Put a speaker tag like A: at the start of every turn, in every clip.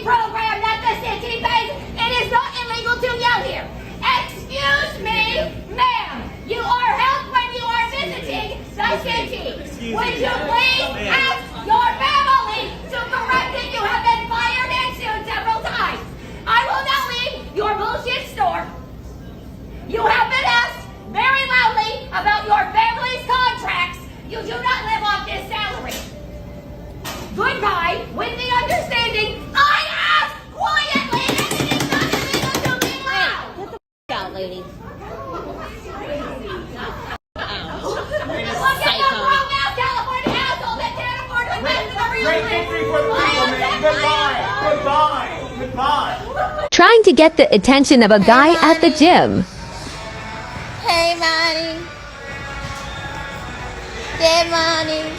A: program that the city pays. It is not illegal to yell here. Excuse me, ma'am. You are helped when you are visiting the city. Would you please ask your family to correct it? You have been fired and sued several times. I will now leave your bullshit store. You have been asked very loudly about your family's contracts. You do not live off this salary. Goodbye, with the understanding I ask quietly and it is not illegal to be loud.
B: Get the f out, lady.
A: Look at the grown ass California asshole that can't afford to invest in a real
C: Great victory for the people, man. Goodbye. Goodbye.
D: Trying to get the attention of a guy at the gym.
B: Hey, Monty. Good morning.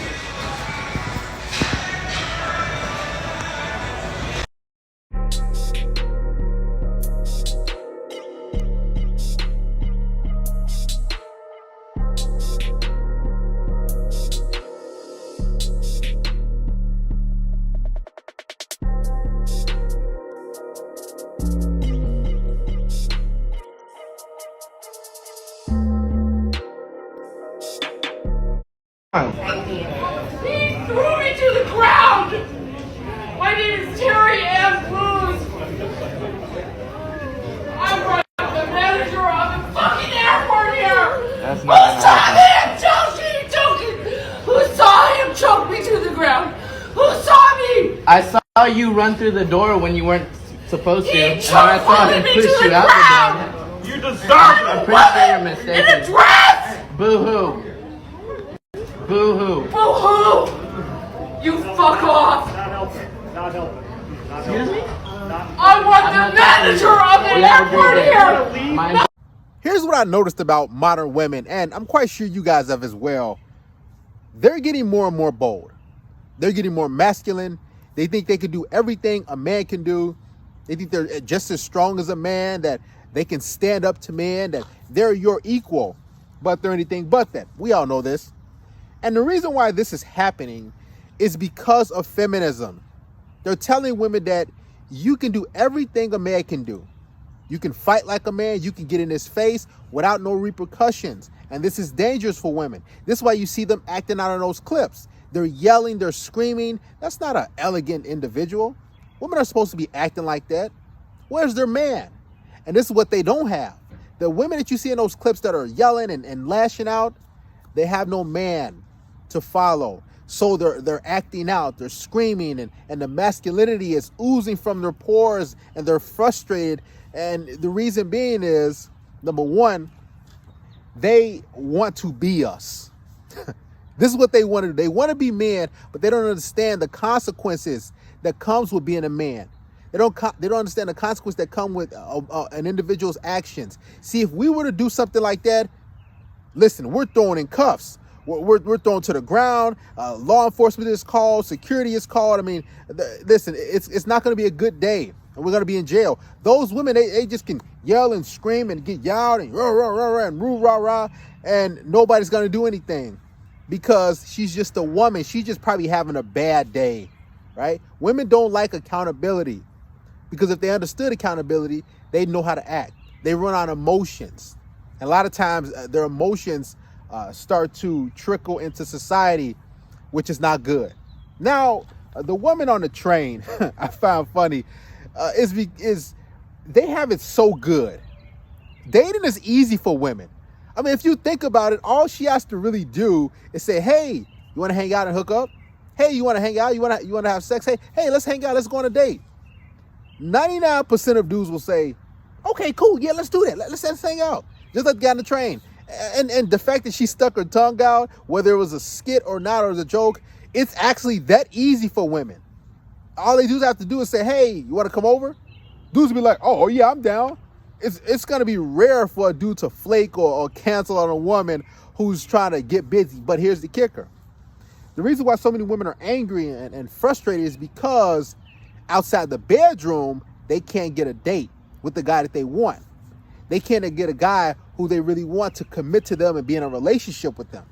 E: He threw me to the ground! My name is Terry Ann Blues. I'm the manager of the fucking airport here!
C: That's
E: Who
C: not
E: saw him choking? Who saw him choke me to the ground? Who saw me?
F: I saw you run through the door when you weren't supposed to,
E: He
F: and then I saw him
E: me
F: push
E: to
F: you
E: the
F: out
E: ground!
F: the door.
C: You deserve
F: I'm
C: it.
F: pretty sure you're
E: In a
F: mistaken.
E: dress!
F: Boo-hoo. Boo-hoo.
E: Boo-hoo! You fuck off!
C: Not helping.
F: Excuse me?
E: I want the manager of the airport here!
F: My
G: Here's what I noticed about modern women, and I'm quite sure you guys have as well. They're getting more and more bold. They're getting more masculine. They think they can do everything a man can do. They think they're just as strong as a man, that they can stand up to men, that they're your equal, but they're anything but that. We all know this. And the reason why this is happening is because of feminism. They're telling women that you can do everything a man can do. You can fight like a man. You can get in his face without no repercussions. And this is dangerous for women. This is why you see them acting out in those clips. They're yelling, they're screaming. That's not an elegant individual. Women are supposed to be acting like that. Where's their man? And this is what they don't have. The women that you see in those clips that are yelling and lashing out, they have no man to follow. So they're acting out, they're screaming, and the masculinity is oozing from their pores, and they're frustrated. And the reason being is, number one, they want to be us. This is what they want to do. They want to be men, but they don't understand the consequences that comes with being a man. They don't understand the consequences that come with an individual's actions. See, if we were to do something like that, listen, we're thrown in cuffs. We're thrown to the ground. Law enforcement is called. Security is called. I mean, listen, it's not going to be a good day, and we're going to be in jail. Those women, they just can yell and scream and get yelled and rah, rah, rah, rah, and roo, rah, rah, and nobody's going to do anything because she's just a woman. She's just probably having a bad day, right? Women don't like accountability because if they understood accountability, they'd know how to act. They run on emotions. And a lot of times their emotions start to trickle into society, which is not good. Now, the woman on the train, I found funny, is they have it so good. Dating is easy for women. I mean, if you think about it, all she has to really do is say, hey, you want to hang out and hook up? Hey, you want to hang out? You want to have sex? Hey, let's hang out. Let's go on a date. 99% of dudes will say, okay, cool. Yeah, let's do that. Let's hang out. Just let the guy on the train. And the fact that she stuck her tongue out, whether it was a skit or not, or it was a joke, it's actually that easy for women. All they do have to do is say, hey, you want to come over? Dudes will be like, oh, yeah, I'm down. It's going to be rare for a dude to flake or cancel on a woman who's trying to get busy. But here's the kicker. The reason why so many women are angry and frustrated is because outside the bedroom, they can't get a date with the guy that they want. They can't get a guy who they really want to commit to them and be in a relationship with them.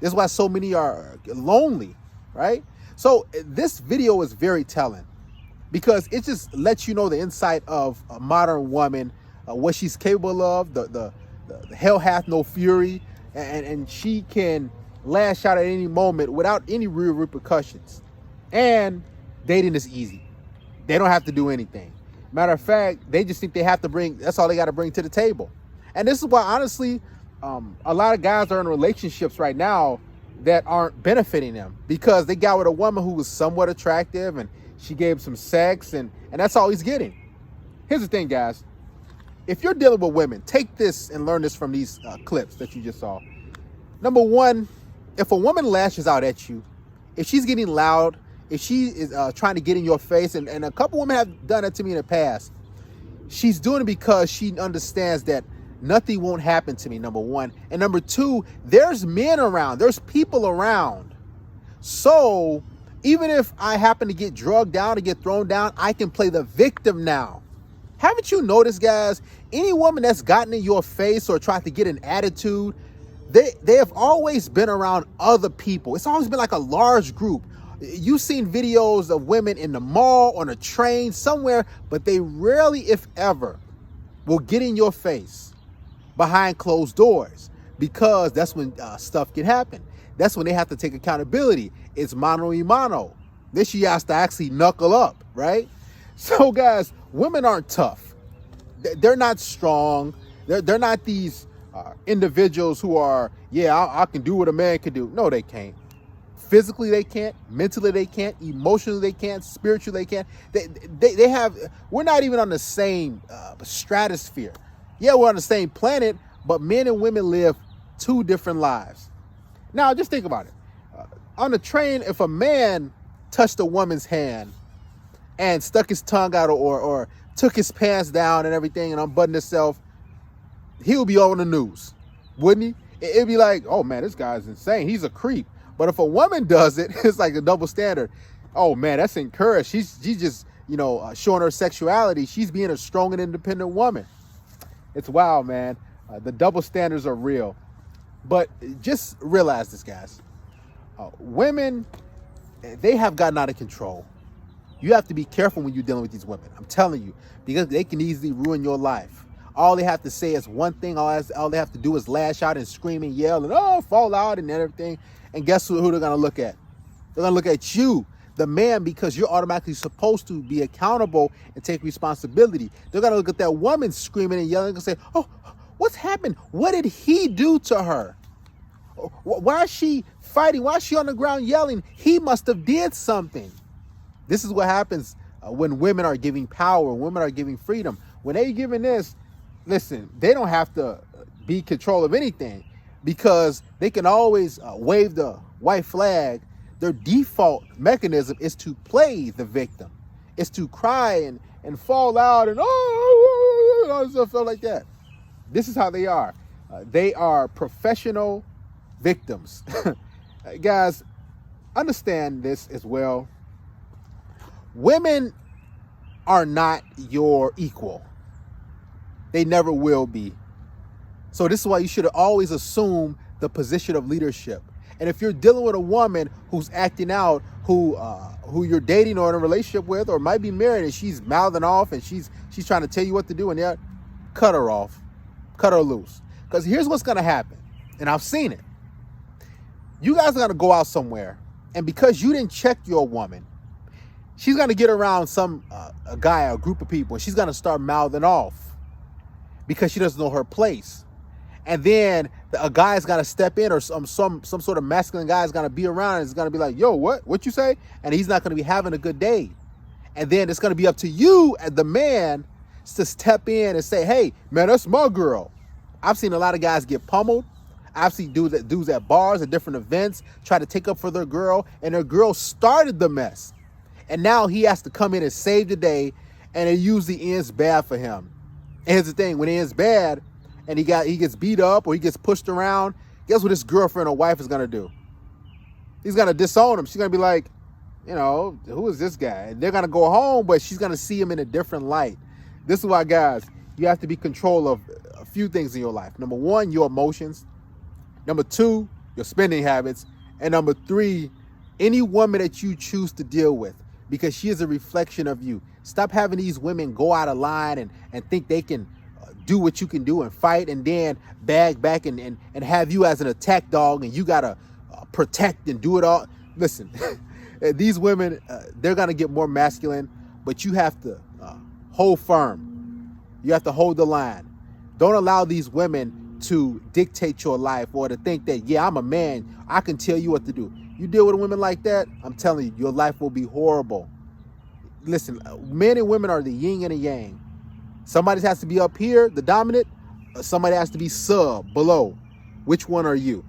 G: That's why so many are lonely, right? So this video is very telling. because it just lets you know the insight of a modern woman, what she's capable of. The hell hath no fury, and she can lash out at any moment without any real repercussions. And dating is easy. They don't have to do anything. Matter of fact, they just think they have to bring, that's all they got to bring to the table. And this is why, honestly, a lot of guys are in relationships right now that aren't benefiting them, because they got with a woman who was somewhat attractive and she gave him some sex, and that's all he's getting. Here's the thing, guys. If you're dealing with women, take this and learn this from these clips that you just saw. Number one, if a woman lashes out at you, if she's getting loud, if she is trying to get in your face, and a couple women have done it to me in the past, she's doing it because she understands that nothing won't happen to me, number one. And number two, there's men around, there's people around. So even if I happen to get drugged down or get thrown down, I can play the victim now. Haven't you noticed, guys, any woman that's gotten in your face or tried to get an attitude, they have always been around other people. It's always been like a large group. You've seen videos of women in the mall, on a train, somewhere, but they rarely, if ever, will get in your face behind closed doors, because that's when stuff can happen. That's when they have to take accountability. It's mano a mano. Then she has to actually knuckle up, right? So, guys, women aren't tough. They're not strong. They're not these individuals who are, I can do what a man can do. No, they can't. Physically, they can't. Mentally, they can't. Emotionally, they can't. Spiritually, they can't. They have. We're not even on the same stratosphere. Yeah, we're on the same planet, but men and women live two different lives. Now, just think about it. On the train, if a man touched a woman's hand and stuck his tongue out or took his pants down and everything and unbuttoned himself, he would be on the news, wouldn't he? It'd be like, oh man, this guy's insane. He's a creep. But if a woman does it, it's like a double standard. Oh man, that's encouraged. She's just, showing her sexuality. She's being a strong and independent woman. It's wild, man. The double standards are real. But just realize this, guys. Women, they have gotten out of control. You have to be careful when you're dealing with these women. I'm telling you, because they can easily ruin your life. All they have to say is one thing. All they have to do is lash out and scream and yell and fall out and everything. And guess who they're going to look at? They're going to look at you, the man, because you're automatically supposed to be accountable and take responsibility. They're going to look at that woman screaming and yelling and say, oh, what's happened? What did he do to her? Why is she fighting? Why is she on the ground yelling? He must have did something. This is what happens when women are giving power, women are giving freedom. When they're giving this, listen, they don't have to be in control of anything, because they can always wave the white flag. Their default mechanism is to play the victim. It's to cry and fall out and all stuff like that. This is how they are. They are professional victims. Guys, understand this as well. Women are not your equal. They never will be. So this is why you should always assume the position of leadership. And if you're dealing with a woman who's acting out, who you're dating or in a relationship with, or might be married, and she's mouthing off and she's trying to tell you what to do, and cut her off, cut her loose. Because here's what's going to happen, and I've seen it. You guys are going to go out somewhere, and because you didn't check your woman, she's going to get around a guy or a group of people, and she's going to start mouthing off because she doesn't know her place. And then a guy's got to step in, or some sort of masculine guy is going to be around and is going to be like, yo, what you say? And he's not going to be having a good day. And then it's going to be up to you as the man to step in and say, hey, man, that's my girl. I've seen a lot of guys get pummeled. I've seen dudes at bars, at different events, try to take up for their girl, and their girl started the mess. And now he has to come in and save the day, and it usually ends bad for him. And here's the thing, when it ends bad, and he gets beat up or he gets pushed around, guess what his girlfriend or wife is going to do? He's going to disown him. She's going to be like, who is this guy? And they're going to go home, but she's going to see him in a different light. This is why, guys, you have to be in control of a few things in your life. Number one, your emotions. Number two, your spending habits. And number three, any woman that you choose to deal with. because she is a reflection of you. Stop having these women go out of line and think they can do what you can do and fight, and then bag back and have you as an attack dog, and you gotta protect and do it all. Listen, these women, they're gonna get more masculine, but you have to hold firm. You have to hold the line. Don't allow these women to dictate your life or to think that, yeah, I'm a man, I can tell you what to do. You deal with women like that, I'm telling you, your life will be horrible. Listen, men and women are the yin and the yang. Somebody has to be up here, the dominant. Somebody has to be sub, below. Which one are you?